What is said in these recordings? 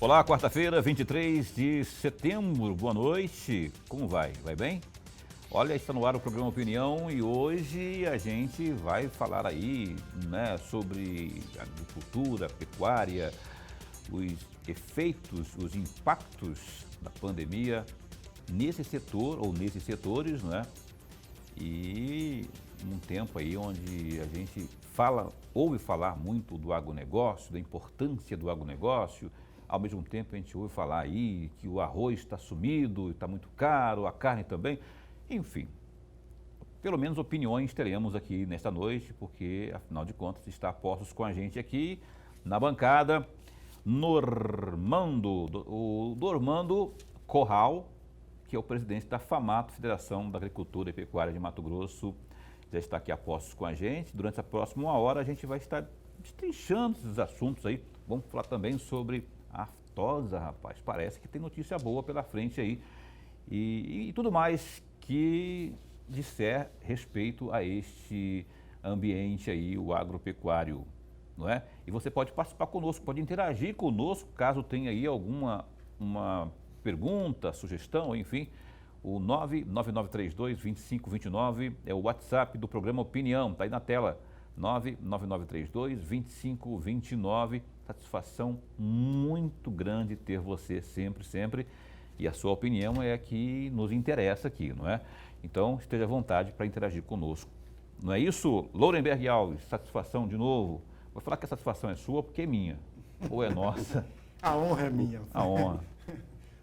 Olá, quarta-feira, 23 de setembro, boa noite. Como vai? Vai bem? Olha, está no ar o programa Opinião e hoje a gente vai falar aí, né, sobre agricultura, pecuária, os efeitos, os impactos da pandemia nesse setor ou nesses setores, não é? E num tempo aí onde a gente ouve falar muito do agronegócio, da importância do agronegócio. Ao mesmo tempo a gente ouve falar aí que o arroz está sumido, está muito caro, a carne também. Enfim, pelo menos opiniões teremos aqui nesta noite, porque afinal de contas está a postos com a gente aqui na bancada o Normando Corral, que é o presidente da FAMATO, Federação da Agricultura e Pecuária de Mato Grosso, já está aqui a postos com a gente. Durante a próxima hora a gente vai estar destrinchando esses assuntos aí. Vamos falar também sobre a aftosa, rapaz. Parece que tem notícia boa pela frente aí. E tudo mais que disser respeito a este ambiente aí, o agropecuário, não é? E você pode participar conosco, pode interagir conosco, caso tenha aí alguma pergunta, sugestão, enfim. O 99932-2529 é o WhatsApp do programa Opinião, está aí na tela. 99932-2529. Satisfação muito grande ter você sempre. E a sua opinião é a que nos interessa aqui, não é? Então, esteja à vontade para interagir conosco. Não é isso, Lourenberg Alves? Satisfação de novo. Vou falar que a satisfação é sua porque é minha, ou é nossa. A honra é minha. A honra.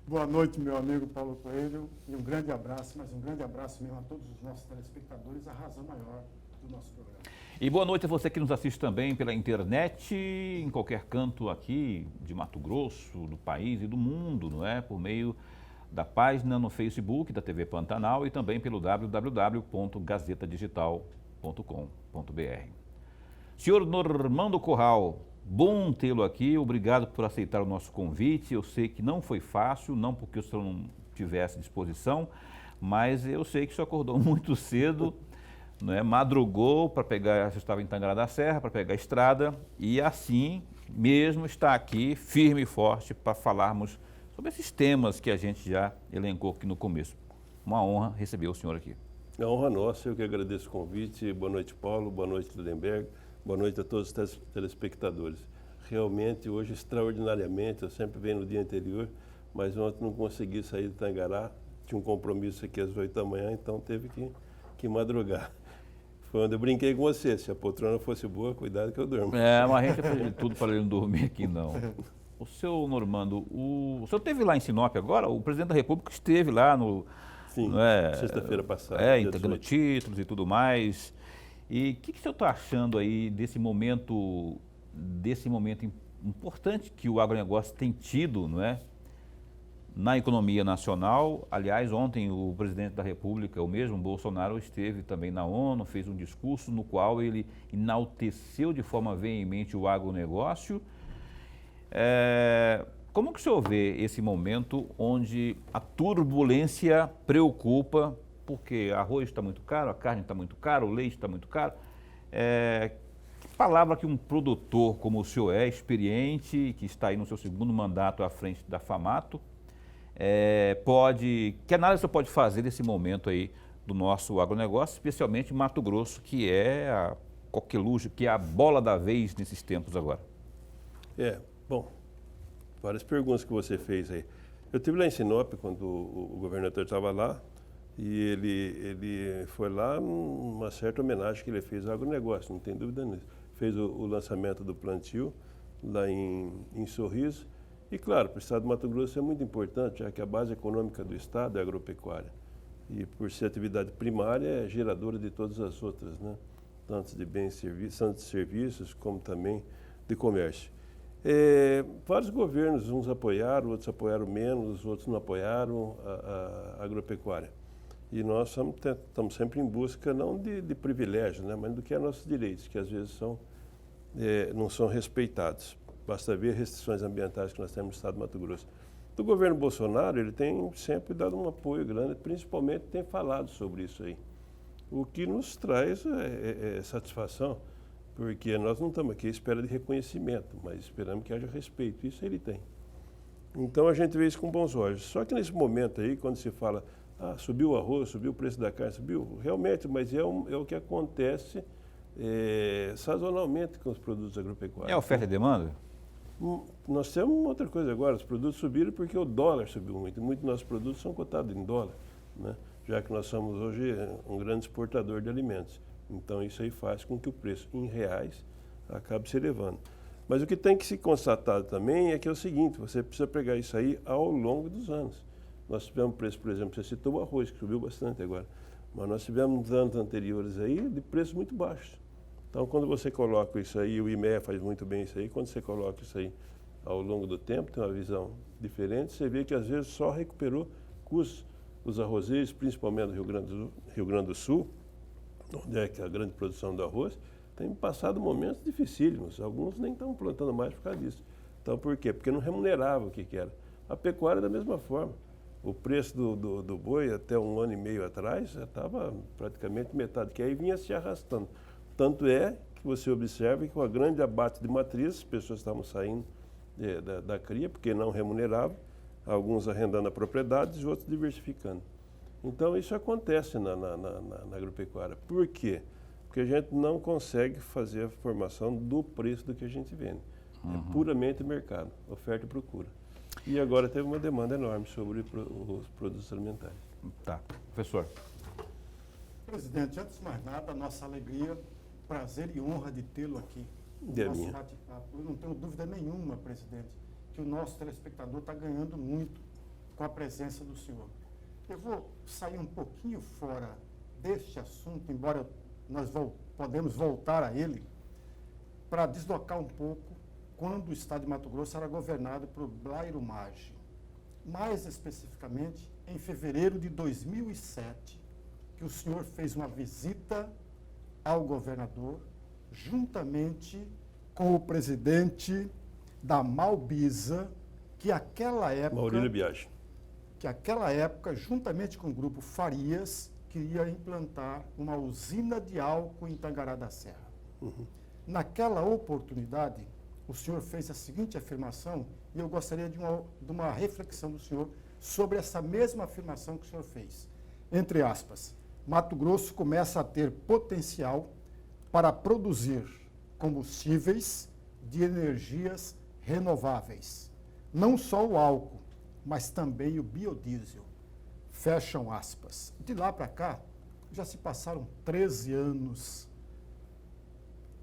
Boa noite, meu amigo Paulo Coelho, e um grande abraço, mas um grande abraço mesmo a todos os nossos telespectadores, a razão maior do nosso programa. E boa noite a você que nos assiste também pela internet, em qualquer canto aqui de Mato Grosso, do país e do mundo, não é? Por meio da página no Facebook da TV Pantanal e também pelo www.gazetadigital.com.br. Senhor Normando Corral, bom tê-lo aqui, obrigado por aceitar o nosso convite. Eu sei que não foi fácil, não porque o senhor não tivesse disposição, mas eu sei que o senhor acordou muito cedo, né, madrugou para pegar, você estava em Tangará da Serra, para pegar a estrada, e assim mesmo está aqui, firme e forte, para falarmos sobre esses temas que a gente já elencou aqui no começo. Uma honra receber o senhor aqui. É uma honra nossa, eu que agradeço o convite. Boa noite, Paulo, boa noite, Lindenberg, boa noite a todos os telespectadores. Realmente, hoje, extraordinariamente, eu sempre venho no dia anterior, mas ontem não consegui sair de Tangará, tinha um compromisso aqui às 8 da manhã, então teve que madrugar. Foi onde eu brinquei com você, se a poltrona fosse boa, cuidado que eu durmo. Mas a gente fez de tudo para ele não dormir aqui, não. O seu Normando, o senhor esteve lá em Sinop agora? O presidente da República esteve lá no... Sim, sexta-feira passada. Entregando títulos e tudo mais. E o que o senhor está achando aí desse momento importante que o agronegócio tem tido, não é? Na economia nacional? Aliás, ontem o presidente da República, o mesmo Bolsonaro, esteve também na ONU, fez um discurso no qual ele enalteceu de forma veemente o agronegócio. Como que o senhor vê esse momento onde a turbulência preocupa, porque arroz está muito caro, a carne está muito cara, o leite está muito caro? Que palavra que um produtor como o senhor é, experiente, que está aí no seu segundo mandato à frente da FAMATO, que análise você pode fazer desse momento aí do nosso agronegócio, especialmente Mato Grosso, que é a coqueluche, que é a bola da vez nesses tempos agora? Bom, várias perguntas que você fez aí. Eu estive lá em Sinop quando o governador estava lá e ele foi lá numa certa homenagem que ele fez ao agronegócio, não tem dúvida nisso. Fez o lançamento do plantio lá em Sorriso. E, claro, para o estado do Mato Grosso é muito importante, já que a base econômica do estado é a agropecuária. E, por ser atividade primária, é geradora de todas as outras, né? Tanto de bens e serviços, tanto de serviços como também de comércio. Vários governos, uns apoiaram, outros apoiaram menos, outros não apoiaram a agropecuária. E nós estamos sempre em busca, não de privilégios, né? Mas do que é nossos direitos, que às vezes não são respeitados. Basta ver restrições ambientais que nós temos no estado do Mato Grosso. Do governo Bolsonaro, ele tem sempre dado um apoio grande, principalmente tem falado sobre isso aí. O que nos traz satisfação, porque nós não estamos aqui à espera de reconhecimento, mas esperamos que haja respeito. Isso ele tem. Então a gente vê isso com bons olhos. Só que nesse momento aí, quando se fala, subiu o arroz, subiu o preço da carne, subiu, realmente, mas é o que acontece sazonalmente com os produtos agropecuários. É oferta e demanda? Nós temos uma outra coisa agora, os produtos subiram porque o dólar subiu muito. Muitos dos nossos produtos são cotados em dólar, né? Já que nós somos hoje um grande exportador de alimentos. Então isso aí faz com que o preço em reais acabe se elevando. Mas o que tem que se constatar também é que é o seguinte, você precisa pegar isso aí ao longo dos anos. Nós tivemos preço, por exemplo, você citou o arroz, que subiu bastante agora, mas nós tivemos anos anteriores aí de preços muito baixos. Então, quando você coloca isso aí, o IMEA faz muito bem isso aí, quando você coloca isso aí ao longo do tempo, tem uma visão diferente, você vê que às vezes só recuperou custos. Os arrozeiros, principalmente do Rio Grande do Sul, onde é que a grande produção do arroz, tem passado momentos dificílimos. Alguns nem estão plantando mais por causa disso. Então, por quê? Porque não remunerava o que era. A pecuária da mesma forma. O preço do boi, até 1 ano e meio atrás, já estava praticamente metade, que aí vinha se arrastando. Tanto é que você observa que com a grande abate de matriz, as pessoas estavam saindo da cria, porque não remuneravam, alguns arrendando a propriedade e outros diversificando. Então, isso acontece na agropecuária. Por quê? Porque a gente não consegue fazer a formação do preço do que a gente vende. É puramente mercado, oferta e procura. E agora teve uma demanda enorme sobre os produtos alimentares. Tá. Professor. Presidente, antes de mais nada, a nossa alegria, prazer e honra de tê-lo aqui. É Nosso minha. bate-papo. Eu não tenho dúvida nenhuma, presidente, que o nosso telespectador está ganhando muito com a presença do senhor. Eu vou sair um pouquinho fora deste assunto, embora nós podemos voltar a ele, para deslocar um pouco quando o estado de Mato Grosso era governado por Blairo Maggi. Mais especificamente, em fevereiro de 2007, que o senhor fez uma visita ao governador, juntamente com o presidente da Malbisa, que aquela época... Maurílio Biagi. Que aquela época, juntamente com o grupo Farias, queria implantar uma usina de álcool em Tangará da Serra. Naquela oportunidade, o senhor fez a seguinte afirmação, e eu gostaria de uma reflexão do senhor sobre essa mesma afirmação que o senhor fez. Entre aspas, Mato Grosso começa a ter potencial para produzir combustíveis de energias renováveis. Não só o álcool, mas também o biodiesel. Fecham aspas. De lá para cá, já se passaram 13 anos.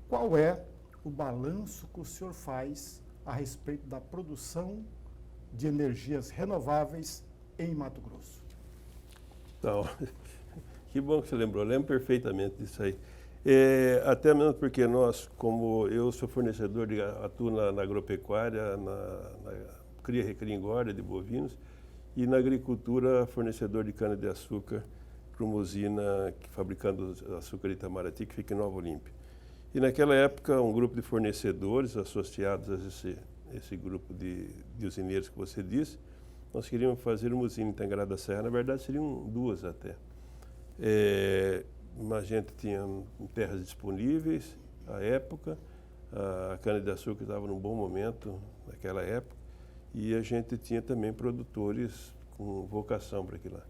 Qual é o balanço que o senhor faz a respeito da produção de energias renováveis em Mato Grosso? Então, que bom que você lembrou, eu lembro perfeitamente disso aí. Até mesmo porque nós, como eu sou fornecedor, atuo na agropecuária, na cria, recria e engorda de bovinos, e na agricultura, fornecedor de cana-de-açúcar para uma usina fabricando açúcar de Itamaraty, que fica em Nova Olímpia. E naquela época, um grupo de fornecedores associados a esse grupo de usineiros que você disse, nós queríamos fazer uma usina em Tangará da Serra, na verdade seriam 2 até. A gente tinha terras disponíveis à época, a cana-de-açúcar estava num bom momento naquela época, e a gente tinha também produtores com vocação para aquilo lá.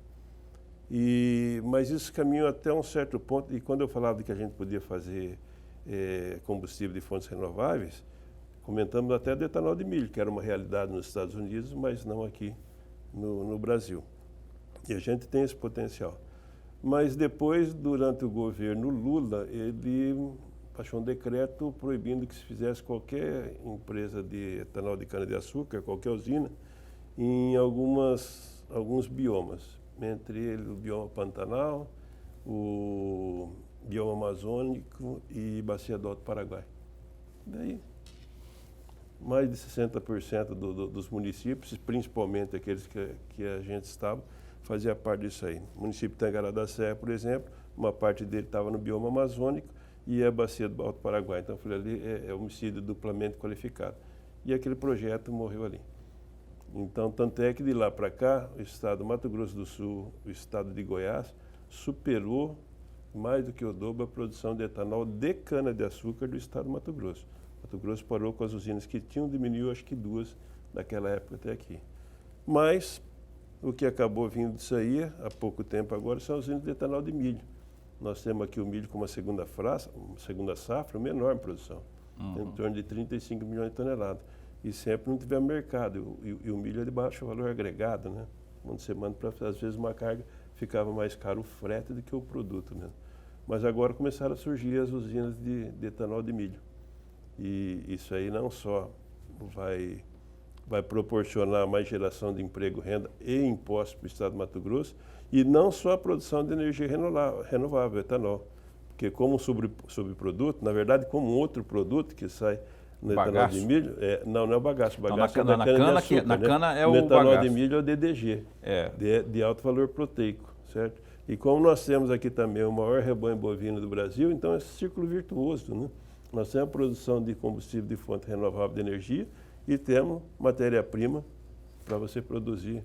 Mas isso caminhou até um certo ponto, e quando eu falava de que a gente podia fazer combustível de fontes renováveis, comentamos até do etanol de milho, que era uma realidade nos Estados Unidos, mas não aqui no Brasil. E a gente tem esse potencial. Mas depois, durante o governo Lula, ele baixou um decreto proibindo que se fizesse qualquer empresa de etanol de cana-de-açúcar, qualquer usina, em alguns biomas, entre eles o bioma Pantanal, o bioma amazônico e Bacia do Alto Paraguai. Daí, mais de 60% dos municípios, principalmente aqueles que a gente estava, fazia parte disso aí. O município de Tangará da Serra, por exemplo, uma parte dele estava no bioma amazônico e a Bacia do Alto Paraguai. Então, eu falei, ali é homicídio duplamente qualificado. E aquele projeto morreu ali. Então, tanto é que de lá para cá, o estado do Mato Grosso do Sul, o estado de Goiás, superou mais do que o dobro a produção de etanol de cana-de-açúcar do estado do Mato Grosso. Mato Grosso parou com as usinas que tinham, diminuiu acho que 2 daquela época até aqui. Mas o que acabou vindo disso aí, há pouco tempo agora, são as usinas de etanol de milho. Nós temos aqui o milho com uma segunda safra, menor em produção, em torno de 35 milhões de toneladas. E sempre não tivemos mercado. E o milho é de baixo valor agregado, né? Quando você manda para, às vezes, uma carga, ficava mais caro o frete do que o produto, né? Mas agora começaram a surgir as usinas de etanol de milho. E isso aí não só vai proporcionar mais geração de emprego, renda e impostos para o estado de Mato Grosso, e não só a produção de energia renovável, etanol. Porque como subproduto, na verdade, como outro produto que sai no etanol de milho, não é o bagaço. O bagaço é da cana-de-açúcar, na cana é o bagaço. No etanol de bagaço. milho é o DDG, de alto valor proteico, certo? E como nós temos aqui também o maior rebanho bovino do Brasil, então é esse círculo virtuoso, né? Nós temos a produção de combustível de fonte renovável de energia e temos matéria-prima para você produzir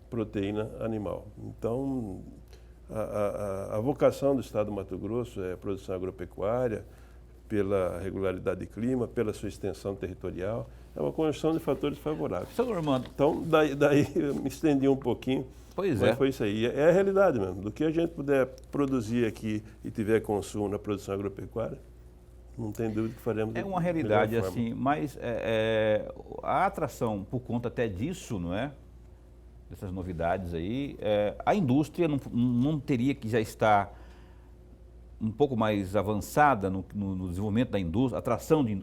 proteína animal. Então, a vocação do estado do Mato Grosso é a produção agropecuária, pela regularidade de clima, pela sua extensão territorial, é uma conjunção de fatores favoráveis. Seu Normando. Então, daí eu me estendi um pouquinho. Pois mas foi isso aí. É a realidade mesmo. Do que a gente puder produzir aqui e tiver consumo na produção agropecuária, não tem dúvida que faremos. É uma realidade assim, mas a atração por conta até disso, não é? Dessas novidades aí, a indústria não teria que já estar um pouco mais avançada no desenvolvimento da indústria,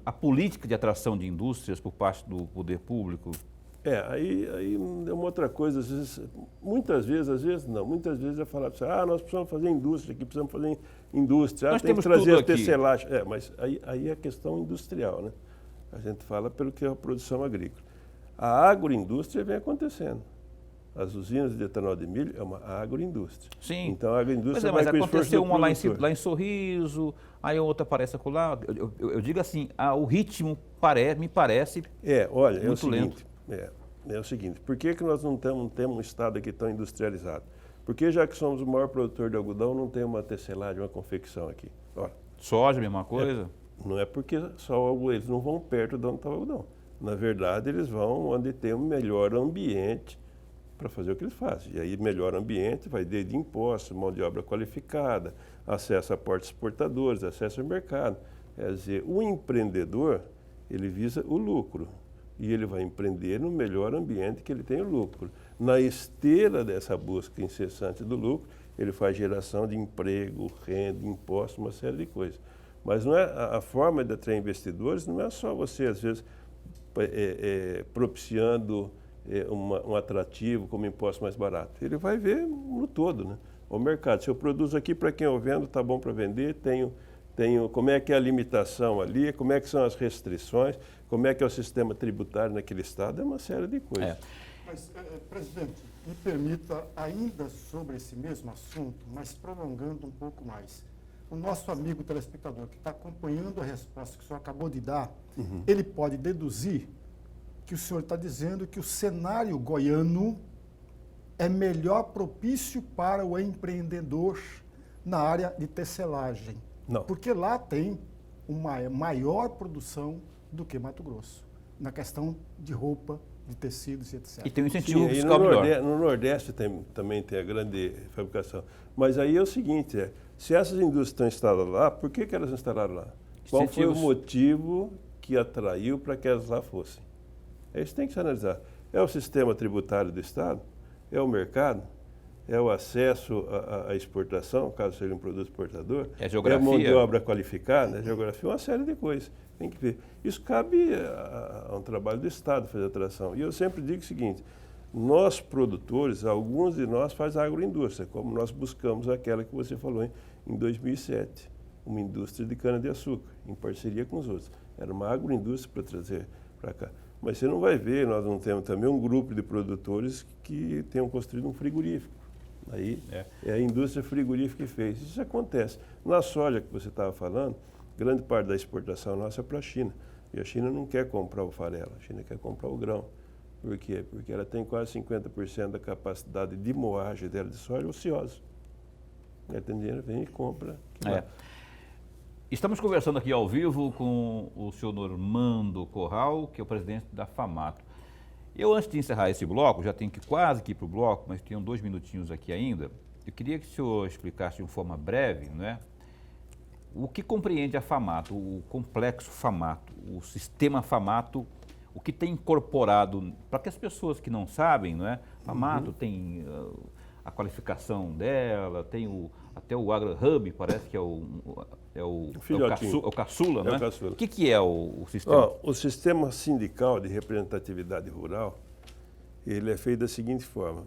a política de atração de indústrias por parte do poder público? Aí é uma outra coisa, muitas vezes é falar para você, nós precisamos fazer indústria aqui, precisamos fazer indústria, nós tem temos que trazer tudo a tecelagem. Mas aí é questão industrial, né? A gente fala pelo que é a produção agrícola. A agroindústria vem acontecendo. As usinas de etanol de milho é uma agroindústria. Sim. Então a agroindústria mas vai com aconteceu uma lá produtor. em Sorriso, aí a outra aparece acolá. Eu digo assim, o ritmo me parece olha, muito lento. É o seguinte, por que nós não temos um estado aqui tão industrializado? Porque já que somos o maior produtor de algodão, não tem uma tecelagem, uma confecção aqui. Olha, soja, mesma coisa? Não é porque só eles não vão perto de onde está o algodão. Na verdade, eles vão onde tem um melhor ambiente para fazer o que eles fazem. E aí, melhor ambiente vai desde impostos, mão de obra qualificada, acesso a portos exportadores, acesso ao mercado. Quer dizer, o empreendedor, ele visa o lucro. E ele vai empreender no melhor ambiente que ele tem o lucro. Na esteira dessa busca incessante do lucro, ele faz geração de emprego, renda, impostos, uma série de coisas. Mas não é a forma de atrair investidores não é só você, às vezes, propiciando um atrativo como imposto mais barato. Ele vai ver no todo, né? O mercado. Se eu produzo aqui para quem eu vendo, está bom para vender, tenho como é que é a limitação ali, como é que são as restrições, como é que é o sistema tributário naquele estado, é uma série de coisas. Mas, presidente, me permita, ainda sobre esse mesmo assunto, mas prolongando um pouco mais. O nosso amigo telespectador que está acompanhando a resposta que o senhor acabou de dar, ele pode deduzir que o senhor está dizendo que o cenário goiano é melhor propício para o empreendedor na área de tecelagem. Não. Porque lá tem uma maior produção do que Mato Grosso, na questão de roupa, de tecidos e etc. E tem um incentivo Sim, fiscal melhor. No Nordeste também tem a grande fabricação. Mas aí é o seguinte, se essas indústrias estão instaladas lá, por que elas instalaram lá? Qual foi o motivo que atraiu para que elas lá fossem? Isso tem que se analisar. É o sistema tributário do Estado? É o mercado? É o acesso à exportação, caso seja um produto exportador? É a geografia? É a mão de obra qualificada? É a geografia? Uma série de coisas. Tem que ver. Isso cabe a um trabalho do Estado fazer a atração. E eu sempre digo o seguinte, nós produtores, alguns de nós fazem agroindústria, como nós buscamos aquela que você falou em 2007, uma indústria de cana-de-açúcar, em parceria com os outros. Era uma agroindústria para trazer para cá. Mas você não vai ver, nós não temos também um grupo de produtores que tenham construído um frigorífico. Aí é a indústria frigorífica que fez. Isso acontece. Na soja que você estava falando, grande parte da exportação nossa é para a China. E a China não quer comprar o farelo, a China quer comprar o grão. Por quê? Porque ela tem quase 50% da capacidade de moagem dela de soja ociosa. Ela tem dinheiro, vem e compra. Estamos conversando aqui ao vivo com o senhor Normando Corral, que é o presidente da FAMATO. Eu, antes de encerrar esse bloco, já tenho que quase que ir para o bloco, mas tenho 2 minutinhos aqui ainda. Eu queria que o senhor explicasse de uma forma breve, né, o que compreende a FAMATO, o complexo FAMATO, o sistema FAMATO, o que tem incorporado, para que as pessoas que não sabem, não é? FAMATO tem a qualificação dela, tem até o AgriHub, parece que é o caçula, não é? O que é o sistema? O sistema sindical de representatividade rural, ele é feito da seguinte forma.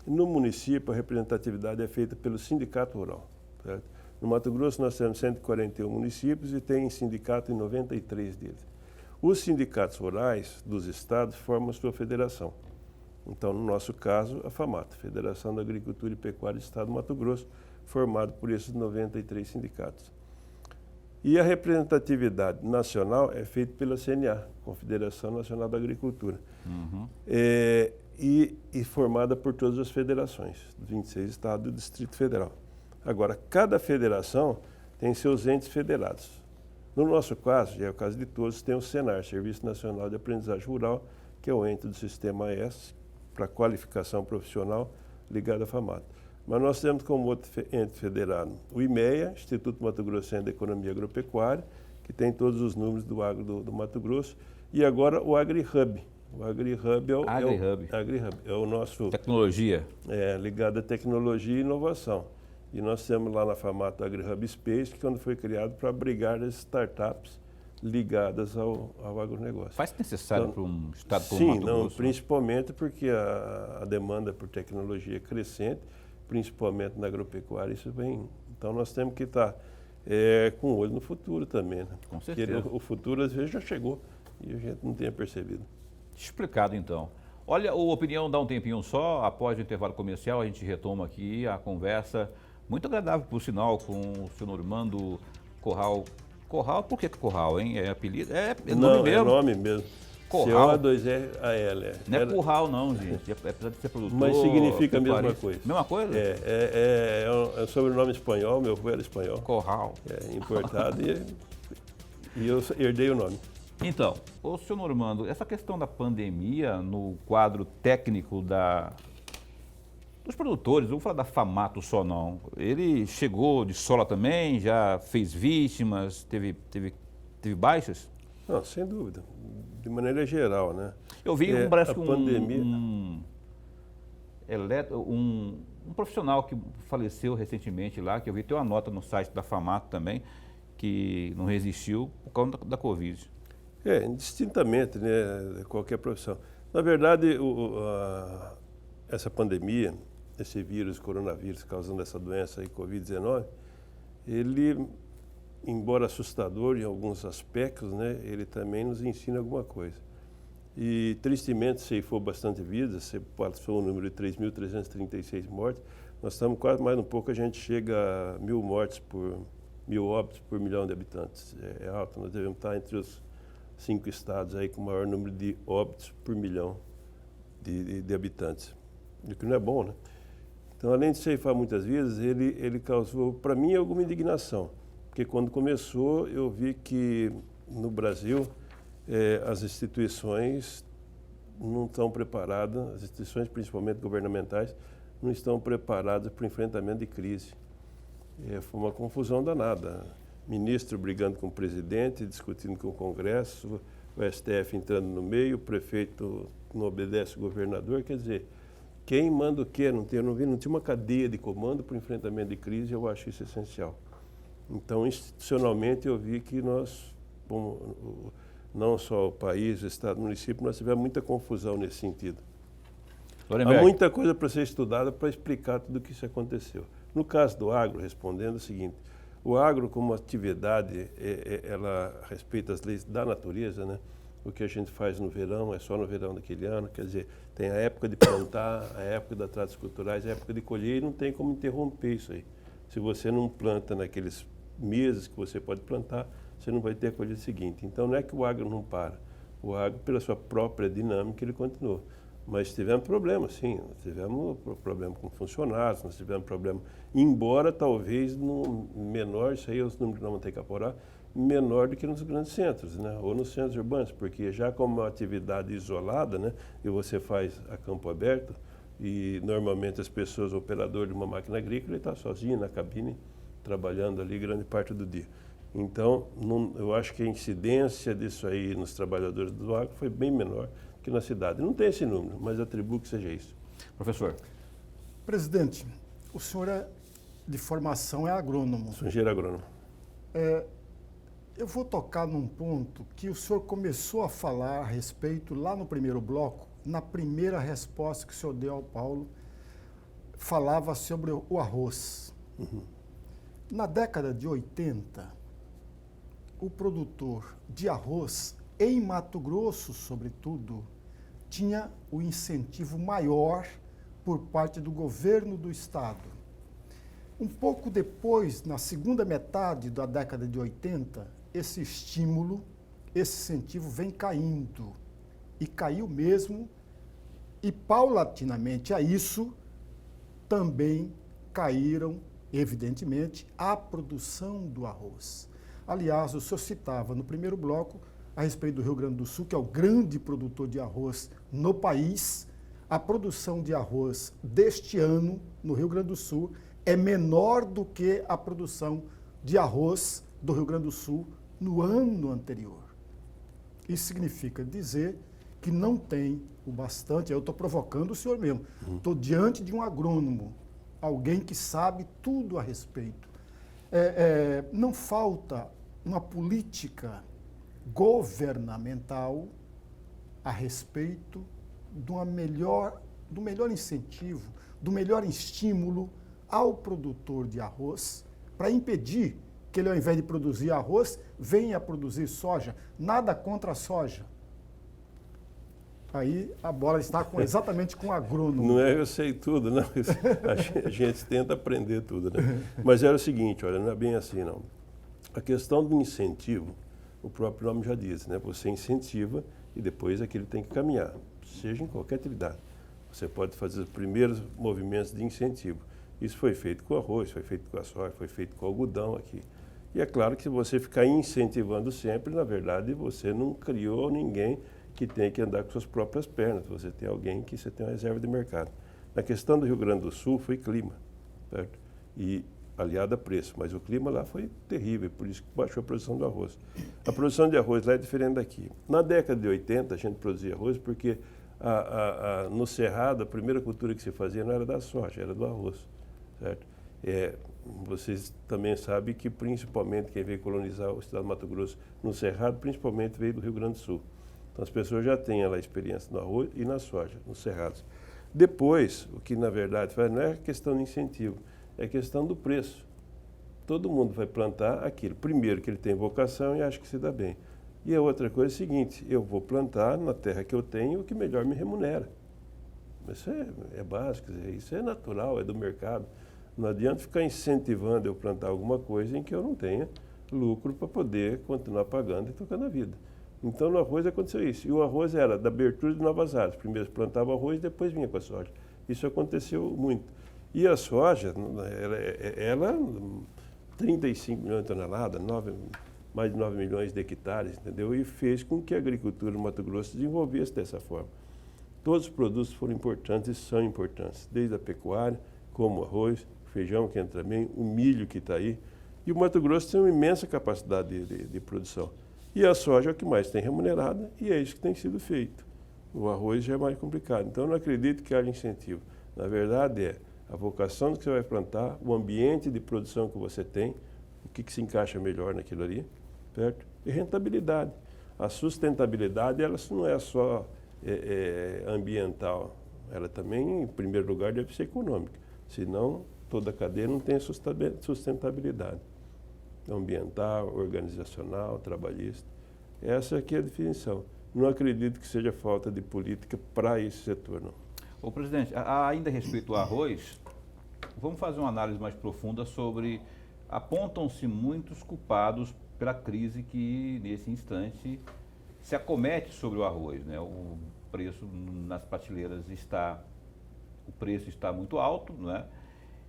No município, a representatividade é feita pelo sindicato rural. Certo? No Mato Grosso, nós temos 141 municípios e tem sindicato em 93 deles. Os sindicatos rurais dos estados formam a sua federação. Então, no nosso caso, a FAMATO, Federação da Agricultura e Pecuária do Estado do Mato Grosso, formado por esses 93 sindicatos. E a representatividade nacional é feita pela CNA, Confederação Nacional da Agricultura, e formada por todas as federações, 26 estados do Distrito Federal. Agora, cada federação tem seus entes federados. No nosso caso, e é o caso de todos, tem o SENAR, Serviço Nacional de Aprendizagem Rural, que é o ente do Sistema S, para qualificação profissional ligado à FAMATO. Mas nós temos como outro ente federado o IMEA, Instituto Mato Grossense de Economia Agropecuária, que tem todos os números do agro do Mato Grosso, e agora o AgriHub. O AgriHub é o nosso... Tecnologia. Ligado à tecnologia e inovação. E nós temos lá na FAMATO o AgriHub Space, que quando foi criado para abrigar as startups ligadas ao agronegócio. Faz necessário para um estado como o Mato Grosso? Sim, principalmente porque a demanda por tecnologia é crescente, principalmente na agropecuária, isso vem. Então nós temos que estar com o olho no futuro também. Né? Com certeza. Porque o futuro às vezes já chegou e a gente não tenha percebido. Explicado então. Olha, o Opinião dá um tempinho só, após o intervalo comercial a gente retoma aqui a conversa, muito agradável por sinal, com o senhor Normando Corral. Corral, por que Corral, hein? É apelido? É nome mesmo? É nome mesmo. Corral. C-O-2-R-A-L. Não é curral não, gente. Apesar de ser produtor... Mas significa a mesma coisa. Mesma coisa? É um sobrenome espanhol, meu avô era espanhol. Corral. Importado e eu herdei o nome. Então, ô senhor Normando, essa questão da pandemia no quadro técnico dos produtores, não vou falar da FAMATO só não, ele chegou de sola também, já fez vítimas, teve baixas? Não, sem dúvida, de maneira geral, né? Eu vi parece que pandemia... um profissional que faleceu recentemente lá, que eu vi, tem uma nota no site da FAMATO também, que não resistiu por causa da Covid. Indistintamente, né, qualquer profissão. Na verdade, essa pandemia, esse vírus, coronavírus, causando essa doença aí, Covid-19, ele, embora assustador em alguns aspectos, né, ele também nos ensina alguma coisa. E, tristemente, ceifou bastante vidas, você passou o número de 3.336 mortes, nós estamos quase mais um pouco, a gente chega a 1.000 mortes 1.000 óbitos por milhão de habitantes. É alto, nós devemos estar entre os 5 estados aí com o maior número de óbitos por milhão de habitantes. O que não é bom, né? Então, além de ceifar muitas vidas, ele causou, para mim, alguma indignação. Porque quando começou, eu vi que no Brasil as instituições não estão preparadas, as instituições, principalmente governamentais, não estão preparadas para o enfrentamento de crise. Foi uma confusão danada. Ministro brigando com o presidente, discutindo com o Congresso, o STF entrando no meio, o prefeito não obedece o governador. Quer dizer, quem manda o quê? Não tinha uma cadeia de comando para o enfrentamento de crise, eu acho isso essencial. Então, institucionalmente, eu vi que nós, não só o país, o Estado, o município, nós tivemos muita confusão nesse sentido. Há muita coisa para ser estudada para explicar tudo o que isso aconteceu. No caso do agro, respondendo o seguinte, o agro como atividade, ela respeita as leis da natureza, né? O que a gente faz no verão é só no verão daquele ano, quer dizer, tem a época de plantar, a época das tratas culturais, a época de colher e não tem como interromper isso aí. Se você não planta naqueles meses que você pode plantar, você não vai ter a colheita seguinte. Então não é que o agro não para, o agro pela sua própria dinâmica ele continuou. Mas tivemos problemas, sim, nós tivemos problema com funcionários, nós tivemos problema, embora talvez no menor, isso aí os números não vão ter que apurar, menor do que nos grandes centros, né? Ou nos centros urbanos, porque já como uma atividade isolada, né? E você faz a campo aberto, e normalmente as pessoas, o operador de uma máquina agrícola, ele está sozinho na cabine, trabalhando ali grande parte do dia. Então, eu acho que a incidência disso aí nos trabalhadores do agro foi bem menor que na cidade. Não tem esse número, mas atribuo que seja isso. Professor. Presidente, o senhor de formação é agrônomo. Sou engenheiro agrônomo. Eu vou tocar num ponto que o senhor começou a falar a respeito lá no primeiro bloco, na primeira resposta que o senhor deu ao Paulo, falava sobre o arroz. Uhum. Na década de 80, o produtor de arroz, em Mato Grosso, sobretudo, tinha o incentivo maior por parte do governo do estado. Um pouco depois, na segunda metade da década de 80, esse estímulo, esse incentivo vem caindo. E caiu mesmo, e paulatinamente a isso também caíram, evidentemente, a produção do arroz. Aliás, o senhor citava no primeiro bloco a respeito do Rio Grande do Sul, que é o grande produtor de arroz no país. A produção de arroz deste ano no Rio Grande do Sul é menor do que a produção de arroz do Rio Grande do Sul no ano anterior. Isso significa dizer que não tem o bastante. Eu estou provocando o senhor mesmo. Estou diante de um agrônomo, alguém que sabe tudo a respeito. Não falta uma política governamental a respeito do melhor incentivo, do melhor estímulo ao produtor de arroz para impedir que ele, ao invés de produzir arroz, venha produzir soja. Nada contra a soja. Aí a bola está exatamente com o agrônomo. Não é eu sei tudo, não. A gente tenta aprender tudo, né? Mas era o seguinte, olha, não é bem assim, não. A questão do incentivo, o próprio nome já diz, né? Você incentiva e depois aquilo tem que caminhar, seja em qualquer atividade. Você pode fazer os primeiros movimentos de incentivo. Isso foi feito com o arroz, foi feito com a soja, foi feito com o algodão aqui. E é claro que se você ficar incentivando sempre, na verdade, você não criou ninguém que tem que andar com suas próprias pernas. Você tem alguém que você tem uma reserva de mercado. Na questão do Rio Grande do Sul foi clima, certo? E aliado a preço, mas o clima lá foi terrível, por isso que baixou a produção do arroz. A produção de arroz lá é diferente daqui. Na década de 80 a gente produzia arroz porque no Cerrado a primeira cultura que se fazia não era da soja, era do arroz, certo? Vocês também sabem que principalmente quem veio colonizar o estado do Mato Grosso no Cerrado, principalmente veio do Rio Grande do Sul. Então as pessoas já têm a experiência no arroz e na soja, nos cerrados. Depois, o que na verdade faz não é questão de incentivo, é questão do preço. Todo mundo vai plantar aquilo. Primeiro que ele tem vocação e acha que se dá bem. E a outra coisa é a seguinte, eu vou plantar na terra que eu tenho o que melhor me remunera. Isso é básico, isso é natural, é do mercado. Não adianta ficar incentivando eu plantar alguma coisa em que eu não tenha lucro para poder continuar pagando e tocando a vida. Então, no arroz aconteceu isso. E o arroz era da abertura de novas áreas. Primeiro plantava arroz, depois vinha com a soja. Isso aconteceu muito. E a soja, ela 35 milhões de toneladas, mais de 9 milhões de hectares, entendeu? E fez com que a agricultura no Mato Grosso se desenvolvesse dessa forma. Todos os produtos foram importantes e são importantes, desde a pecuária, como o arroz, o feijão que entra bem, o milho que está aí. E o Mato Grosso tem uma imensa capacidade de produção. E a soja é o que mais tem remunerada e é isso que tem sido feito. O arroz já é mais complicado. Então, eu não acredito que haja incentivo. Na verdade, é a vocação que você vai plantar, o ambiente de produção que você tem, o que se encaixa melhor naquilo ali, certo? E rentabilidade. A sustentabilidade, ela não é só ambiental, ela também, em primeiro lugar, deve ser econômica. Senão, toda a cadeia não tem sustentabilidade. Ambiental, organizacional, trabalhista. Essa aqui é a definição. Não acredito que seja falta de política para esse setor, não. Ô, presidente, ainda a respeito do arroz, vamos fazer uma análise mais profunda sobre... Apontam-se muitos culpados pela crise que, nesse instante, se acomete sobre o arroz, né? O preço nas prateleiras está... O preço está muito alto, né?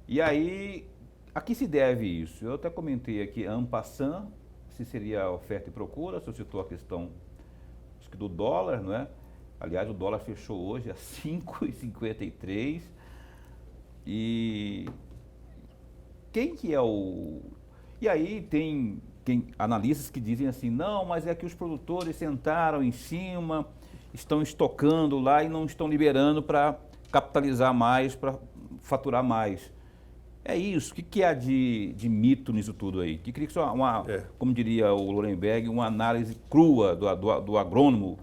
E aí... A que se deve isso? Eu até comentei aqui, en passant, se seria oferta e procura, você citou a questão acho que do dólar, não é? Aliás, o dólar fechou hoje a 5,53 e quem que é o... E aí tem analistas que dizem assim, não, mas é que os produtores sentaram em cima, estão estocando lá e não estão liberando para capitalizar mais, para faturar mais. É isso. O que há de mito nisso tudo aí? Que queria que só como diria o Lorenberg, uma análise crua do agrônomo.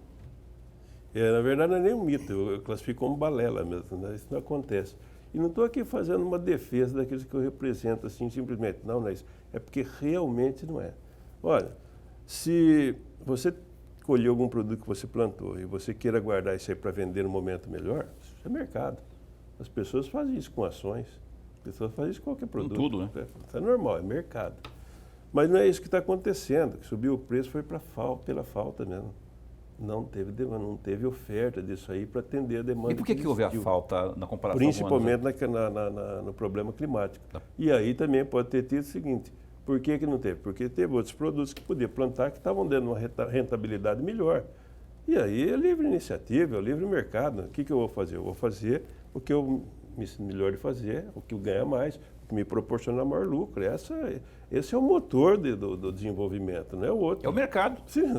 Na verdade, não é nem um mito, eu classifico como balela mesmo, né? Isso não acontece. E não estou aqui fazendo uma defesa daqueles que eu represento, assim, simplesmente. Não, não é isso. É porque realmente não é. Olha, se você colheu algum produto que você plantou e você queira guardar isso aí para vender no momento melhor, isso é mercado. As pessoas fazem isso com ações, as pessoas fazem isso com qualquer produto. Com tudo, né? Isso é normal, é mercado. Mas não é isso que está acontecendo. Subiu o preço foi pela falta mesmo. Não teve demanda, não teve oferta disso aí para atender a demanda. E por que houve a falta na comparação principalmente no problema climático. E aí também pode ter tido o seguinte, por que não teve? Porque teve outros produtos que podia plantar que estavam dando uma rentabilidade melhor. E aí é livre iniciativa, é livre mercado. O que eu vou fazer? Eu vou fazer o que eu me sinto melhor de fazer, o que eu ganho mais, o que me proporciona maior lucro. Esse é o motor do desenvolvimento, não é o outro. É o mercado. Sim,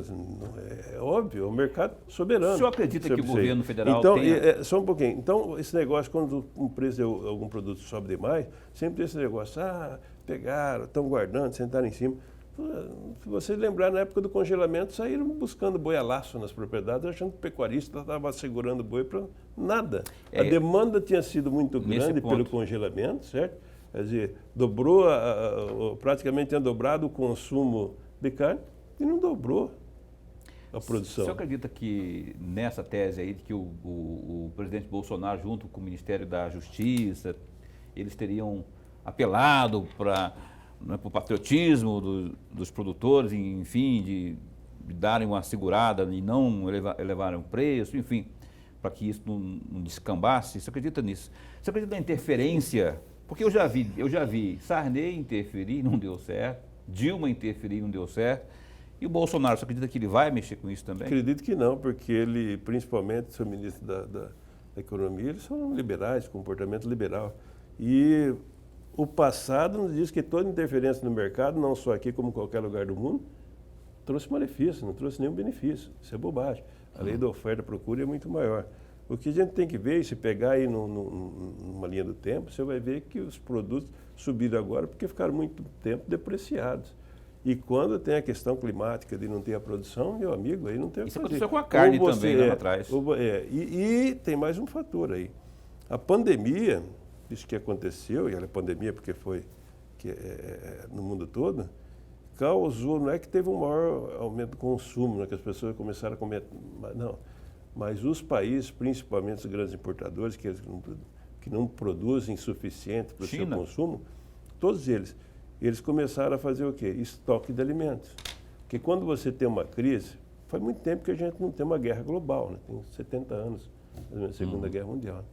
é óbvio, é o mercado soberano. O senhor acredita que o governo federal então, tem... só um pouquinho. Então, esse negócio, quando um preço de algum produto sobe demais, sempre tem esse negócio, pegaram, estão guardando, sentaram em cima. Se você lembrar, na época do congelamento, saíram buscando boi a laço nas propriedades, achando que o pecuarista estava segurando boi para nada. A demanda tinha sido muito grande pelo congelamento, certo? Quer dizer, praticamente tinha dobrado o consumo de carne e não dobrou a produção. O senhor acredita que nessa tese aí, que o presidente Bolsonaro, junto com o Ministério da Justiça, eles teriam apelado para o patriotismo dos produtores, enfim, de darem uma segurada e não elevarem o preço, enfim, para que isso não descambasse? Você acredita nisso? Você acredita na interferência? Porque eu já vi Sarney interferir, não deu certo, Dilma interferir, não deu certo, e o Bolsonaro, você acredita que ele vai mexer com isso também? Acredito que não, porque ele, principalmente, seu ministro da Economia, eles são liberais, comportamento liberal. E o passado nos diz que toda interferência no mercado, não só aqui como em qualquer lugar do mundo, trouxe malefício, não trouxe nenhum benefício. Isso é bobagem. A lei da oferta e procura é muito maior. O que a gente tem que ver, se pegar aí numa linha do tempo, você vai ver que os produtos subiram agora porque ficaram muito tempo depreciados. E quando tem a questão climática de não ter a produção, meu amigo, aí não tem o que fazer. Isso aconteceu com a carne também lá atrás. E tem mais um fator aí. A pandemia, isso que aconteceu, e ela é pandemia porque foi no mundo todo, causou, não é que teve um maior aumento do consumo, né, que as pessoas começaram a comer, não. Mas os países, principalmente os grandes importadores, que não produzem suficiente para o seu consumo, todos eles começaram a fazer o quê? Estoque de alimentos. Porque quando você tem uma crise, faz muito tempo que a gente não tem uma guerra global, né? Tem 70 anos, da Segunda Guerra Mundial.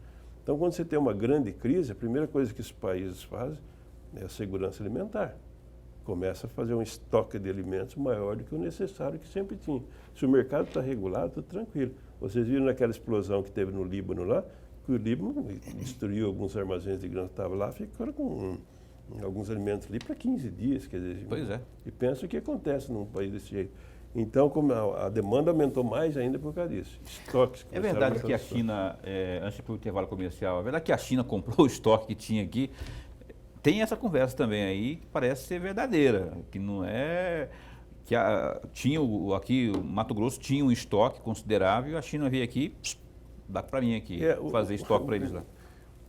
Então, quando você tem uma grande crise, a primeira coisa que os países fazem é a segurança alimentar. Começa a fazer um estoque de alimentos maior do que o necessário que sempre tinha. Se o mercado está regulado, está tranquilo. Vocês viram naquela explosão que teve no Líbano lá, que o Líbano destruiu alguns armazéns de grãos que estavam lá, ficaram com alguns alimentos ali para 15 dias. Quer dizer, pois é. E pensa o que acontece num país desse jeito. Então, como a demanda aumentou mais ainda por causa disso. Estoques. É verdade que a China, antes do intervalo comercial, é verdade que a China comprou o estoque que tinha aqui. Tem essa conversa também aí que parece ser verdadeira, que não é... aqui o Mato Grosso tinha um estoque considerável e a China veio aqui, dá para mim aqui, fazer estoque para eles lá.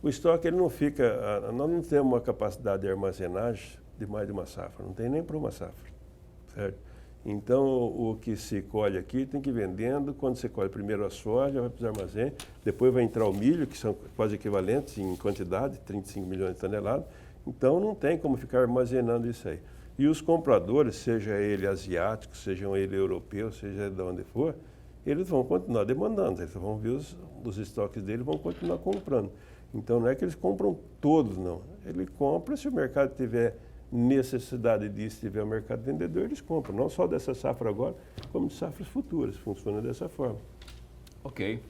O estoque ele não fica... Nós não temos uma capacidade de armazenagem de mais de uma safra, não tem nem para uma safra, certo? Então, o que se colhe aqui tem que ir vendendo. Quando você colhe primeiro a soja, vai para os armazéns, depois vai entrar o milho, que são quase equivalentes em quantidade, 35 milhões de toneladas. Então, não tem como ficar armazenando isso aí. E os compradores, seja ele asiático, seja ele europeu, seja de onde for, eles vão continuar demandando. Eles vão ver os estoques deles, vão continuar comprando. Então, não é que eles compram todos, não. Ele compra se o mercado estiver necessidade disso, se tiver o mercado vendedor, eles compram. Não só dessa safra agora, como de safras futuras. Funciona dessa forma. Ok.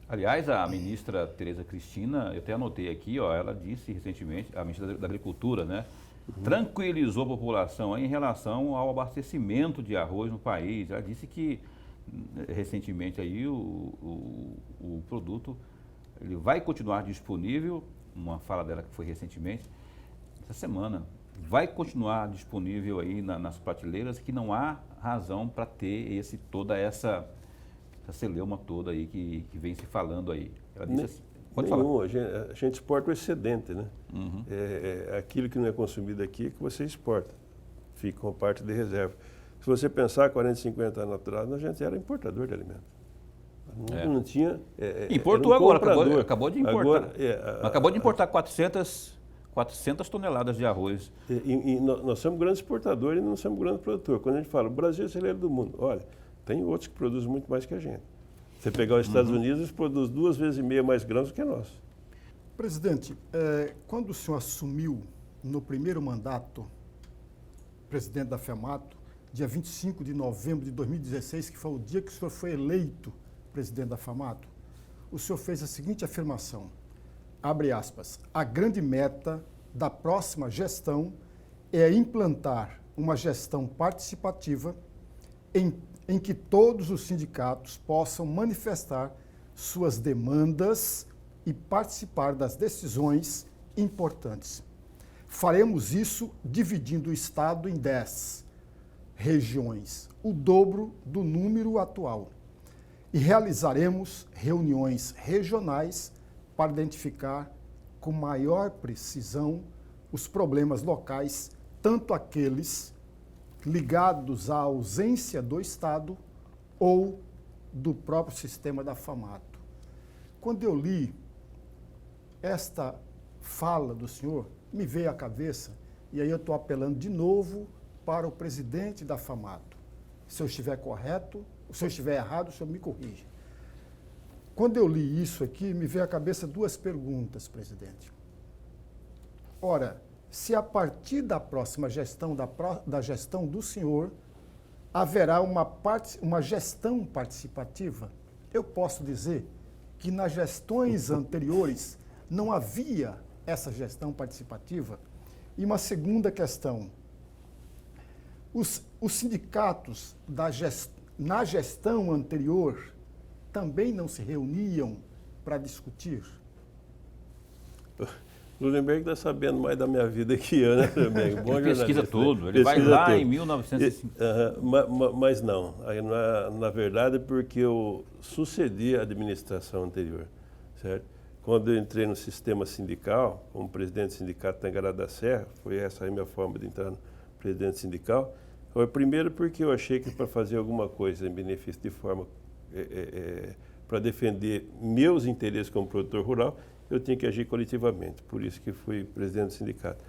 Aliás, a ministra Tereza Cristina, eu até anotei aqui, ó, ela disse recentemente, a ministra da Agricultura, né? Tranquilizou a população aí em relação ao abastecimento de arroz no país. Ela disse que recentemente aí o produto ele vai continuar disponível, uma fala dela que foi recentemente, essa semana, vai continuar disponível aí nas prateleiras, que não há razão para ter toda essa celeuma toda aí que vem se falando aí. Ela disse assim, pode falar. A gente exporta o excedente, né? Uhum. Aquilo que não é consumido aqui é que você exporta. Fica com parte de reserva. Se você pensar 40, 50 anos atrás, a gente era importador de alimentos. Não tinha... Importou agora, acabou de importar. Agora, acabou de importar 400 toneladas de arroz. Nós somos grandes exportadores e não somos grandes produtores. Quando a gente fala, o Brasil é o celeiro do mundo. Olha, tem outros que produzem muito mais que a gente. Você pegar os Estados Unidos, eles produzem 2,5 vezes mais grãos do que nós. Presidente, quando o senhor assumiu no primeiro mandato, presidente da FEMATO, dia 25 de novembro de 2016, que foi o dia que o senhor foi eleito presidente da FEMATO, o senhor fez a seguinte afirmação, abre aspas, a grande meta da próxima gestão é implantar uma gestão participativa em que todos os sindicatos possam manifestar suas demandas e participar das decisões importantes. Faremos isso dividindo o Estado em 10 regiões, o dobro do número atual. E realizaremos reuniões regionais para identificar com maior precisão os problemas locais, tanto aqueles ligados à ausência do Estado ou do próprio sistema da FAMATO. Quando eu li esta fala do senhor, me veio à cabeça, e aí eu estou apelando de novo para o presidente da FAMATO. Se eu estiver correto, se eu estiver errado, o senhor me corrige. Quando eu li isso aqui, me veio à cabeça duas perguntas, presidente. Ora, se a partir da próxima gestão, da gestão do senhor, haverá uma gestão participativa, eu posso dizer que nas gestões anteriores não havia essa gestão participativa. E uma segunda questão, os sindicatos na gestão anterior também não se reuniam para discutir? Lulenberg está sabendo mais da minha vida que eu, né, Lulenberg? Ele pesquisa tudo, ele vai lá em 1950. Mas não, na verdade, porque eu sucedi a administração anterior, certo? Quando eu entrei no sistema sindical, como presidente do sindicato Tangará da Serra, foi essa a minha forma de entrar no presidente sindical, foi primeiro porque eu achei que para fazer alguma coisa em benefício de forma, para defender meus interesses como produtor rural, eu tinha que agir coletivamente, por isso que fui presidente do sindicato.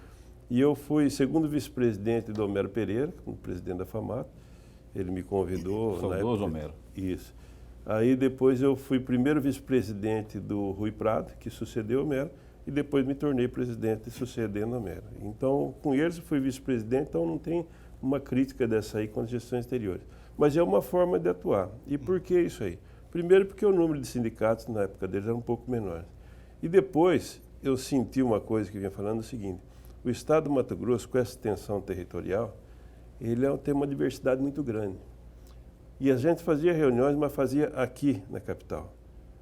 E eu fui segundo vice-presidente do Homero Pereira, como presidente da FAMATO, ele me convidou. Saudoso Homero. Isso. Aí depois eu fui primeiro vice-presidente do Rui Prado, que sucedeu o Homero, e depois me tornei presidente sucedendo o Homero. Então, com eles eu fui vice-presidente, então não tem uma crítica dessa aí com as gestões exteriores. Mas é uma forma de atuar. E por que isso aí? Primeiro porque o número de sindicatos na época deles era um pouco menor. E depois eu senti uma coisa que eu vinha falando, o seguinte, o estado do Mato Grosso, com essa extensão territorial, ele tem uma diversidade muito grande. E a gente fazia reuniões, mas fazia aqui na capital.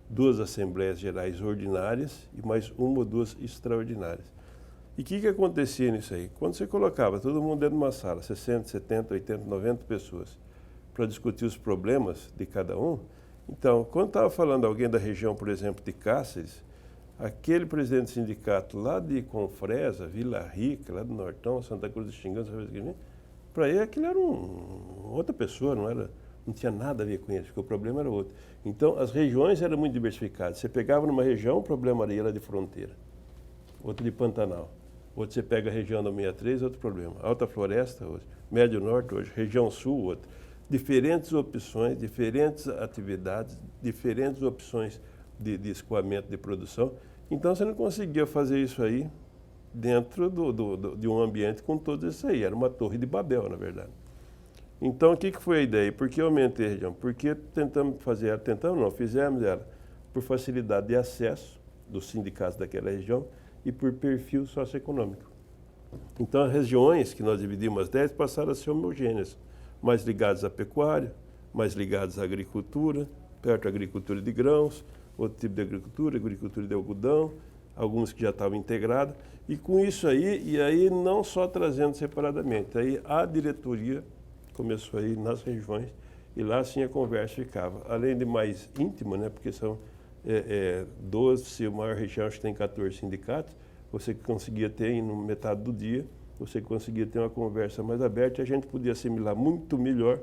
2 assembleias gerais ordinárias e mais 1 ou 2 extraordinárias. E o que acontecia nisso aí? Quando você colocava todo mundo dentro de uma sala, 60, 70, 80, 90 pessoas, para discutir os problemas de cada um, então, quando estava falando alguém da região, por exemplo, de Cáceres, aquele presidente do sindicato lá de Confresa, Vila Rica, lá do Nortão, Santa Cruz do Xingão, para ele aquilo era outra pessoa, não tinha nada a ver com ele, porque o problema era outro. Então, as regiões eram muito diversificadas. Você pegava numa região, o problema era de fronteira, outro de Pantanal. Outro você pega a região da 63, outro problema. Alta Floresta, hoje. Médio Norte, hoje. Região Sul, outro. Diferentes opções, diferentes atividades, diferentes opções de escoamento de produção. Então, você não conseguia fazer isso aí dentro de um ambiente com todos isso aí. Era uma torre de Babel, na verdade. Então, o que foi a ideia? Por que eu aumentei a região? Porque fizemos ela por facilidade de acesso dos sindicatos daquela região e por perfil socioeconômico. Então, as regiões que nós dividimos as 10 passaram a ser homogêneas, mais ligadas à pecuária, mais ligadas à agricultura, perto da agricultura de grãos, outro tipo de agricultura de algodão, algumas que já estavam integradas. E com isso aí não só trazendo separadamente, aí a diretoria começou aí nas regiões e lá sim a conversa ficava. Além de mais íntima, né, porque são 12, se a maior região acho que tem 14 sindicatos, você conseguia ter no metade do dia, você conseguia ter uma conversa mais aberta e a gente podia assimilar muito melhor,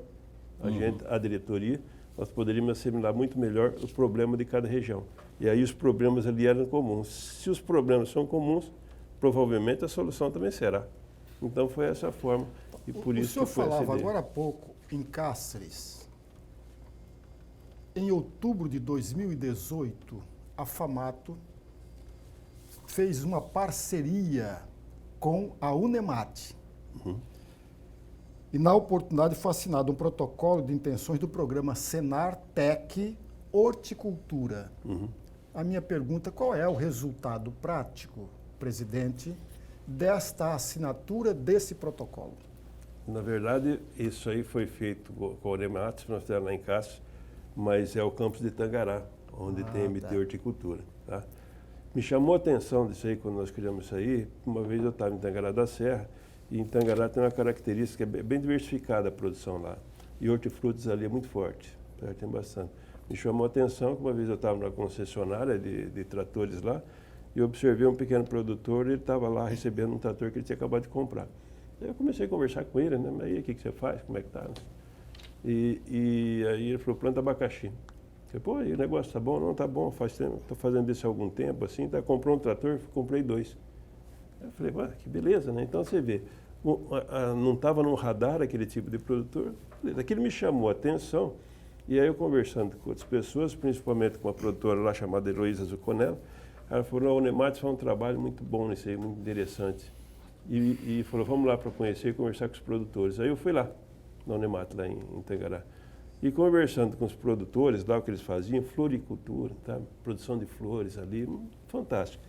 a diretoria, nós poderíamos assimilar muito melhor o problema de cada região. E aí os problemas ali eram comuns. Se os problemas são comuns, provavelmente a solução também será. Então foi essa forma. E por o isso senhor que foi falava essa ideia. agora há pouco em Cáceres. Em outubro de 2018, a FAMATO fez uma parceria com a Unemat. E na oportunidade foi assinado um protocolo de intenções do programa Senar Tec Horticultura. A minha pergunta, qual é o resultado prático, presidente, desta assinatura desse protocolo? Na verdade, isso aí foi feito com a Unemat, nós temos lá em Cáceres, mas é o campus de Tangará, onde tem MT Horticultura. Tá? Me chamou a atenção disso aí, quando nós criamos isso aí, uma vez eu estava em Tangará da Serra, e em Tangará tem uma característica, bem diversificada a produção lá. E hortifrutis ali é muito forte, tem bastante. Me chamou a atenção que uma vez eu estava na concessionária de tratores lá, e observei um pequeno produtor, ele estava lá recebendo um trator que ele tinha acabado de comprar. Eu comecei a conversar com ele, né? Mas aí, o que você faz? Como é que tá? E aí ele falou, planta abacaxi. Eu falei, pô, e o negócio tá bom? Não, tá bom, faz tempo, estou fazendo isso há algum tempo, assim, tá, comprou um trator, comprei 2. Eu falei, que beleza, né? Então você vê, não estava no radar aquele tipo de produtor, aquilo me chamou a atenção, e aí eu conversando com outras pessoas, principalmente com uma produtora lá chamada Heloísa Zuconello, ela falou, a Unemat faz um trabalho muito bom nisso aí, muito interessante. E falou, vamos lá para conhecer e conversar com os produtores. Aí eu fui lá, na Unemat, lá em Tangará. E conversando com os produtores, lá o que eles faziam, floricultura, tá? Produção de flores ali, fantástico.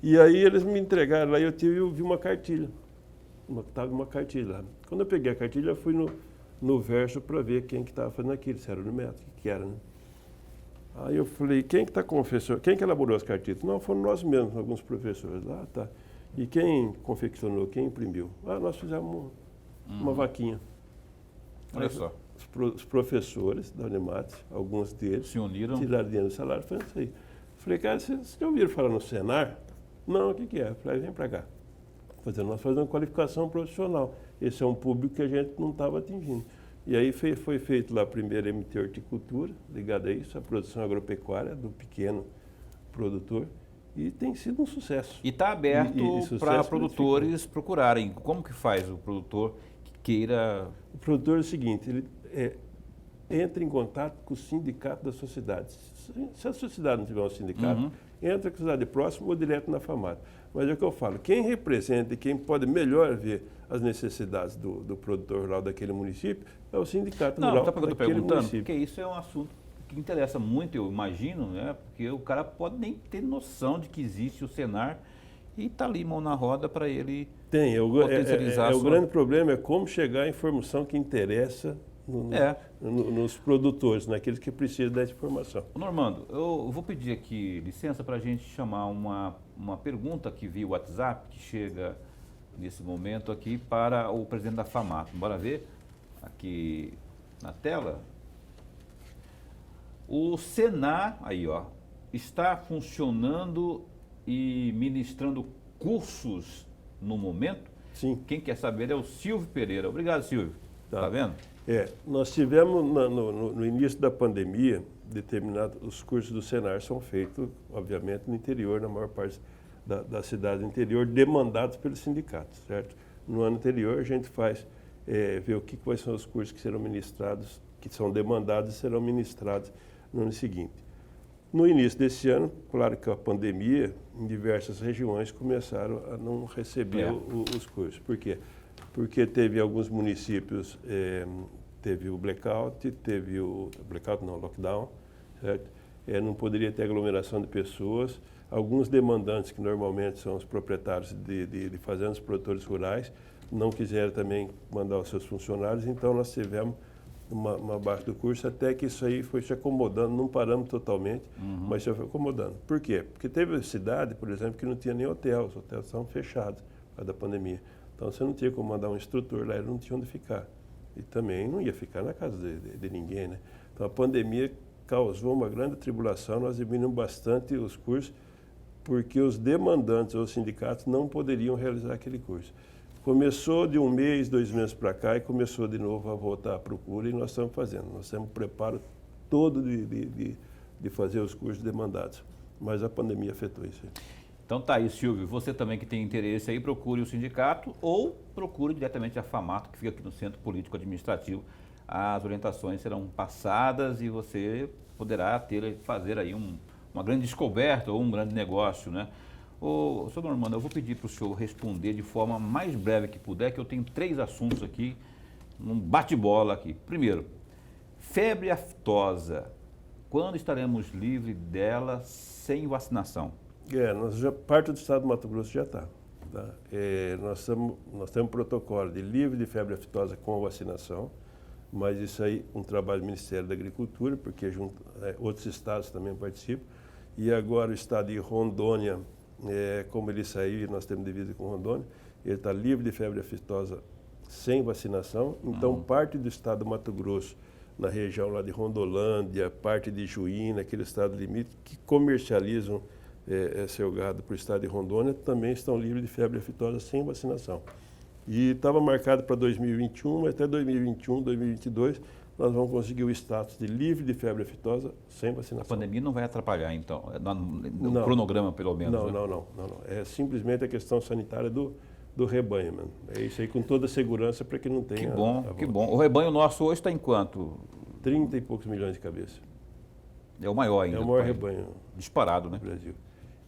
E aí eles me entregaram lá e eu vi uma cartilha. Estava uma cartilha lá. Quando eu peguei a cartilha, eu fui no verso para ver quem que estava fazendo aquilo, se era o Unemat, o que era, né? Aí eu falei, quem que elaborou as cartilhas? Não, foram nós mesmos, alguns professores lá, tá. E quem confeccionou, quem imprimiu? Nós fizemos uma vaquinha. Olha só. Os professores da Unemat, alguns deles, se uniram, tiraram dinheiro do salário, foi isso aí. Falei, cara, vocês já ouviram falar no Senar? Não, o que é? Falei, vem para cá. Nós fazemos uma qualificação profissional. Esse é um público que a gente não estava atingindo. E aí foi feito lá a primeira MT Horticultura, ligada a isso, a produção agropecuária do pequeno produtor. E tem sido um sucesso. E está aberto para produtores procurarem. Como que faz o produtor que queira... O produtor é o seguinte, ele entra em contato com o sindicato da sociedade. Se a sociedade não tiver um sindicato, entra com a sociedade próxima ou direto na FAMATO. Mas é o que eu falo, quem representa e quem pode melhor ver as necessidades do produtor rural daquele município é o sindicato rural daquele município. Não, sabe o que eu estou perguntando? Porque isso é um assunto que interessa muito, eu imagino, né? Porque o cara pode nem ter noção de que existe o Senar e está ali, mão na roda, para ele potencializar o grande problema é como chegar à informação que interessa nos produtores, naqueles que precisam dessa informação. Normando, eu vou pedir aqui licença para a gente chamar uma pergunta que via WhatsApp, que chega nesse momento aqui para o presidente da FAMATO. Bora ver aqui na tela. O Senar, aí ó, está funcionando e ministrando cursos no momento? Sim. Quem quer saber é o Silvio Pereira. Obrigado, Silvio. Tá vendo? Nós tivemos no início da pandemia, os cursos do Senar são feitos, obviamente, no interior, na maior parte da cidade do interior, demandados pelos sindicatos, certo? No ano anterior, a gente faz, ver quais são os cursos que serão ministrados, que são demandados e serão ministrados no ano seguinte. No início desse ano, claro que a pandemia, em diversas regiões começaram a não receber os cursos. Por quê? Porque teve alguns municípios, teve o blackout, lockdown, certo? Não poderia ter aglomeração de pessoas. Alguns demandantes, que normalmente são os proprietários de fazendas, produtores rurais, não quiseram também mandar os seus funcionários, então nós tivemos uma baixa do curso, até que isso aí foi se acomodando, não paramos totalmente, mas se foi acomodando. Por quê? Porque teve cidade, por exemplo, que não tinha nem hotel, os hotéis estavam fechados por causa da pandemia. Então você não tinha como mandar um instrutor lá, ele não tinha onde ficar. E também não ia ficar na casa de ninguém, né? Então a pandemia causou uma grande tribulação, nós diminuímos bastante os cursos, porque os demandantes ou os sindicatos não poderiam realizar aquele curso. Começou de 1 mês, 2 meses para cá e começou de novo a voltar à procura e nós estamos fazendo. Nós temos preparo todo de fazer os cursos demandados, mas a pandemia afetou isso aí. Então tá aí, Silvio, você também que tem interesse aí, procure o sindicato ou procure diretamente a FAMATO, que fica aqui no Centro Político Administrativo. As orientações serão passadas e você poderá fazer aí uma grande descoberta ou um grande negócio, né? Ô, senhor Normando, eu vou pedir para o senhor responder de forma mais breve que puder, que eu tenho 3 assuntos aqui, num bate-bola aqui. Primeiro, febre aftosa. Quando estaremos livres dela sem vacinação? Parte do estado do Mato Grosso já está. Tá? Nós temos um protocolo de livre de febre aftosa com vacinação, mas isso aí um trabalho do Ministério da Agricultura, porque outros estados também participam. E agora o estado de Rondônia, como ele saiu, nós temos divisa com Rondônia, ele está livre de febre aftosa sem vacinação. Então, parte do estado do Mato Grosso, na região lá de Rondolândia, parte de Juína, aquele estado limite, que comercializam seu gado para o estado de Rondônia, também estão livres de febre aftosa sem vacinação. E estava marcado para 2021, mas até 2021, 2022, nós vamos conseguir o status de livre de febre aftosa sem vacinação. A pandemia não vai atrapalhar, então, no cronograma, pelo menos? Não. É simplesmente a questão sanitária do rebanho, mano. É isso aí, com toda a segurança, para que não tenha... Que bom. O rebanho nosso hoje está em quanto? 30 e poucos milhões de cabeças. É o maior ainda. É o maior rebanho. Disparado, né? No Brasil.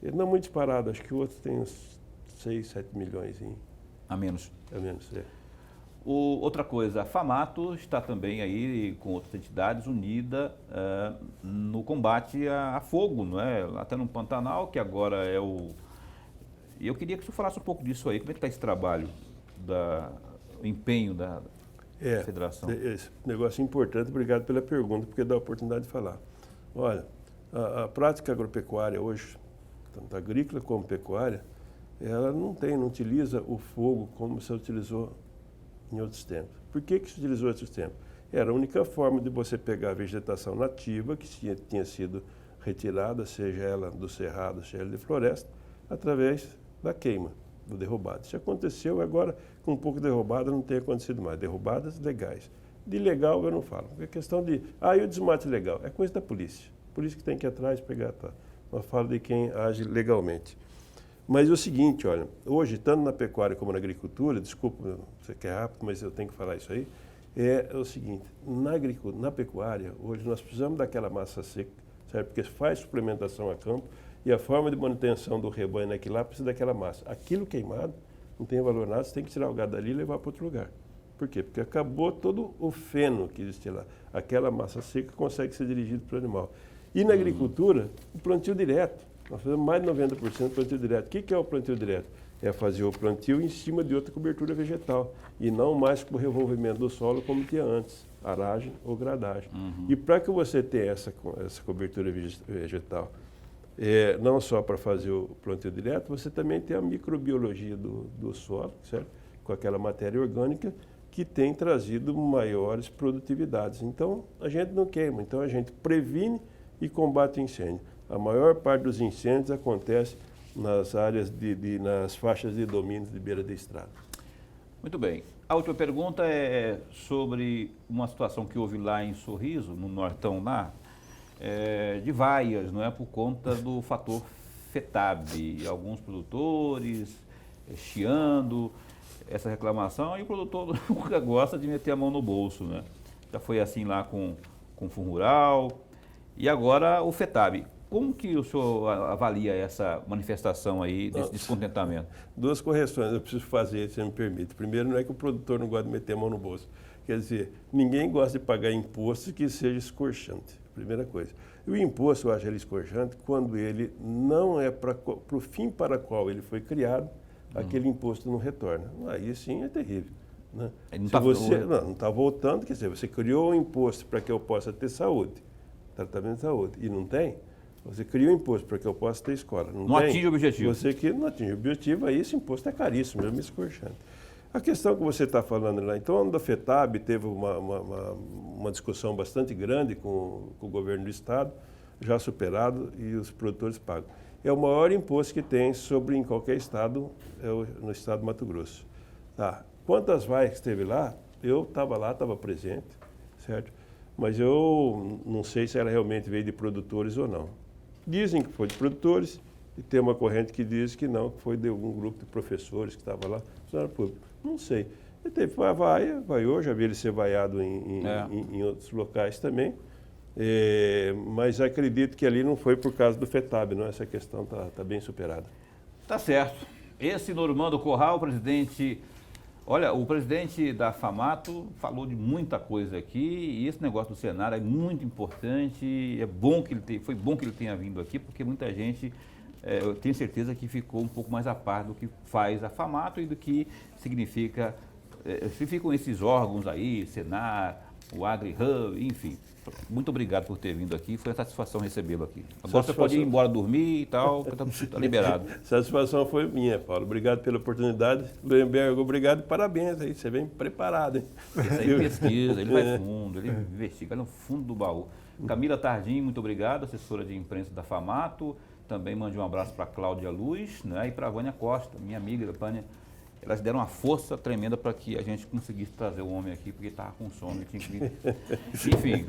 Ele não é muito disparado, acho que o outro tem uns 6, 7 milhões. A menos. A menos, Outra coisa, a FAMATO está também aí com outras entidades unida no combate a fogo, não é? Até no Pantanal, que agora é o... E eu queria que o senhor falasse um pouco disso aí. Como é que está esse trabalho, o empenho da federação? Esse negócio importante, obrigado pela pergunta, porque dá a oportunidade de falar. Olha, a prática agropecuária hoje, tanto agrícola como pecuária, ela não utiliza o fogo como se utilizou em outros tempos. Por que se utilizou em outros tempos? Era a única forma de você pegar a vegetação nativa que tinha sido retirada, seja ela do cerrado, seja ela de floresta, através da queima, do derrubado. Isso aconteceu, agora com um pouco de derrubada não tem acontecido mais. Derrubadas legais. De legal eu não falo. É questão de, e o desmate legal? É coisa da polícia. Por isso que tem que ir atrás pegar. Nós falamos de quem age legalmente. Mas é o seguinte, olha, hoje, tanto na pecuária como na agricultura, desculpa, você quer rápido, mas eu tenho que falar isso aí, é o seguinte, na pecuária, hoje nós precisamos daquela massa seca, certo? Porque faz suplementação a campo e a forma de manutenção do rebanho naquilo lá precisa daquela massa. Aquilo queimado não tem valor nada, você tem que tirar o gado dali e levar para outro lugar. Por quê? Porque acabou todo o feno que existe lá. Aquela massa seca consegue ser dirigida para o animal. E na agricultura, o plantio direto. Nós fazemos mais de 90% plantio direto. O que é o plantio direto? É fazer o plantio em cima de outra cobertura vegetal e não mais com o revolvimento do solo como tinha antes, aragem ou gradagem. E para que você tenha essa cobertura vegetal, não só para fazer o plantio direto, você também tem a microbiologia do solo, certo? Com aquela matéria orgânica que tem trazido maiores produtividades. Então, a gente não queima, então a gente previne e combate incêndio. A maior parte dos incêndios acontece nas áreas, nas faixas de domínios de beira de estrada. Muito bem. A última pergunta é sobre uma situação que houve lá em Sorriso, no Nortão lá, de vaias, não é? Por conta do fator FETAB. Alguns produtores chiando essa reclamação e o produtor nunca gosta de meter a mão no bolso, né? Já foi assim lá com o Fundo Rural e agora o FETAB. Como que o senhor avalia essa manifestação aí, desse descontentamento? Duas correções eu preciso fazer, se você me permite. Primeiro, não é que o produtor não gosta de meter a mão no bolso. Quer dizer, ninguém gosta de pagar imposto que seja escorchante, primeira coisa. E o imposto, eu acho ele escorchante quando ele não é para o fim para qual ele foi criado, aquele imposto não retorna. Aí sim é terrível. Né? Se você não está voltando, quer dizer, você criou um imposto para que eu possa ter saúde, tratamento de saúde, e não tem, você cria um imposto para que eu possa ter escola. Não atinge o objetivo. Você que não atinge o objetivo, aí esse imposto é caríssimo, mesmo escorchante. A questão que você está falando lá, então, da FETAB teve uma discussão bastante grande com o governo do Estado, já superado, e os produtores pagam. É o maior imposto que tem em qualquer estado, no estado do Mato Grosso. Tá. Quantas vaias teve lá? Eu estava lá, estava presente, certo? Mas eu não sei se ela realmente veio de produtores ou não. Dizem que foi de produtores, e tem uma corrente que diz que não, que foi de algum grupo de professores que estava lá, funcionário público. Não sei. Ele teve uma vaia, vaiou, já vi ele ser vaiado em outros locais também, mas acredito que ali não foi por causa do FETAB, não, essa questão está bem superada. Tá certo. Esse Normando Corral, presidente... Olha, o presidente da FAMATO falou de muita coisa aqui e esse negócio do Senar é muito importante, foi bom que ele tenha vindo aqui, porque muita gente, eu tenho certeza que ficou um pouco mais a par do que faz a FAMATO e do que significam esses órgãos aí, Senar, o AgriHub, enfim. Muito obrigado por ter vindo aqui, foi uma satisfação recebê-lo aqui. Agora você pode ir embora dormir e tal, porque está liberado. Satisfação foi minha, Paulo. Obrigado pela oportunidade. Lemberg, obrigado e parabéns aí, você vem preparado, hein? Esse aí pesquisa, ele vai fundo, ele investiga, vai no fundo do baú. Camila Tardim, muito obrigado, assessora de imprensa da FAMATO. Também mande um abraço para a Cláudia Luz, né, e para a Vânia Costa, minha amiga, Vânia. Elas deram uma força tremenda para que a gente conseguisse trazer o homem aqui, porque estava com sono e tinha que vir. Enfim,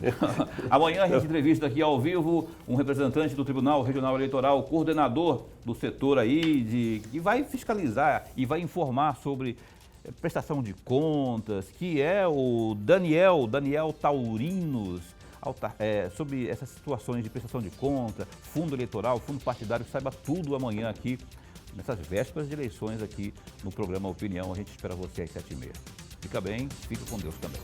amanhã a gente entrevista aqui ao vivo um representante do Tribunal Regional Eleitoral, coordenador do setor aí, que vai fiscalizar e vai informar sobre prestação de contas, que é o Daniel Taurinos, sobre essas situações de prestação de conta, fundo eleitoral, fundo partidário, saiba tudo amanhã aqui, nessas vésperas de eleições aqui no programa Opinião. A gente espera você às 7h30. Fica bem, fica com Deus também.